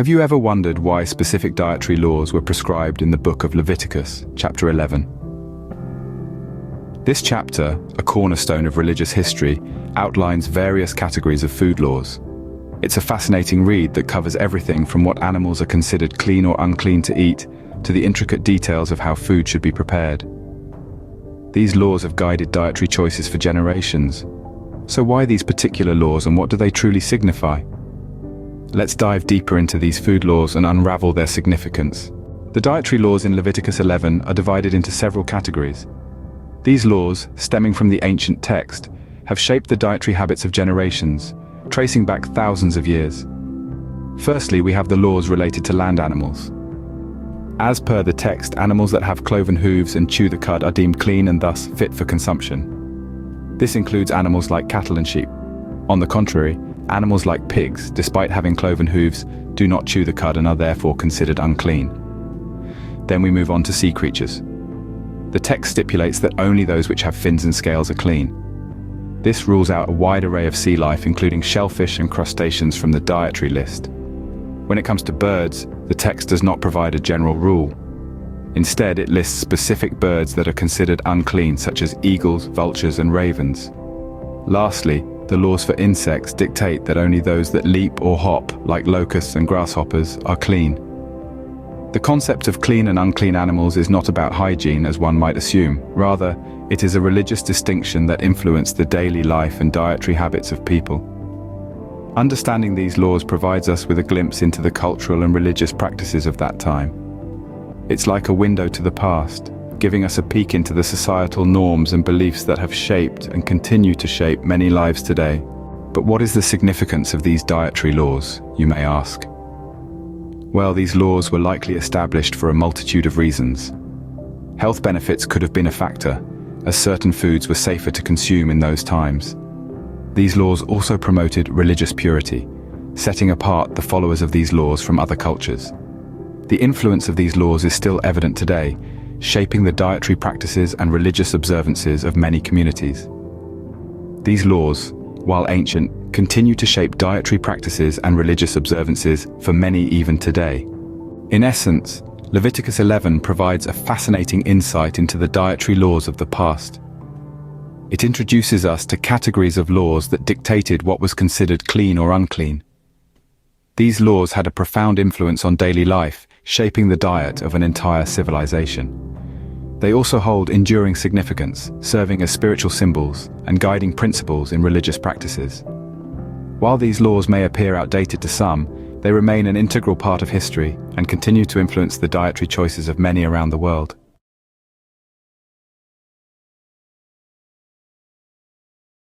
Have you ever wondered why specific dietary laws were prescribed in the book of Leviticus, chapter 11? This chapter, a cornerstone of religious history, outlines various categories of food laws. It's a fascinating read that covers everything from what animals are considered clean or unclean to eat, to the intricate details of how food should be prepared. These laws have guided dietary choices for generations. So why these particular laws, and what do they truly signify? Let's dive deeper into these food laws and unravel their significance. The dietary laws in Leviticus 11 are divided into several categories. These laws, stemming from the ancient text, have shaped the dietary habits of generations, tracing back thousands of years. Firstly, we have the laws related to land animals. As per the text, animals that have cloven hooves and chew the cud are deemed clean and thus fit for consumption. This includes animals like cattle and sheep. On the contrary, animals like pigs, despite having cloven hooves, do not chew the cud and are therefore considered unclean. Then we move on to sea creatures. The text stipulates that only those which have fins and scales are clean. This rules out a wide array of sea life, including shellfish and crustaceans, from the dietary list. When it comes to birds, the text does not provide a general rule. Instead, it lists specific birds that are considered unclean, such as eagles, vultures, and ravens. Lastly, the laws for insects dictate that only those that leap or hop, like locusts and grasshoppers, are clean. The concept of clean and unclean animals is not about hygiene, as one might assume. Rather, it is a religious distinction that influenced the daily life and dietary habits of people. Understanding these laws provides us with a glimpse into the cultural and religious practices of that time. It's like a window to the past, giving us a peek into the societal norms and beliefs that have shaped and continue to shape many lives today. But what is the significance of these dietary laws, you may ask? Well, these laws were likely established for a multitude of reasons. Health benefits could have been a factor, as certain foods were safer to consume in those times. These laws also promoted religious purity, setting apart the followers of these laws from other cultures. The influence of these laws is still evident today, shaping the dietary practices and religious observances of many communities. These laws, while ancient, continue to shape dietary practices and religious observances for many even today. In essence, Leviticus 11 provides a fascinating insight into the dietary laws of the past. It introduces us to categories of laws that dictated what was considered clean or unclean. These laws had a profound influence on daily life, shaping the diet of an entire civilization. They also hold enduring significance, serving as spiritual symbols and guiding principles in religious practices. While these laws may appear outdated to some, they remain an integral part of history and continue to influence the dietary choices of many around the world.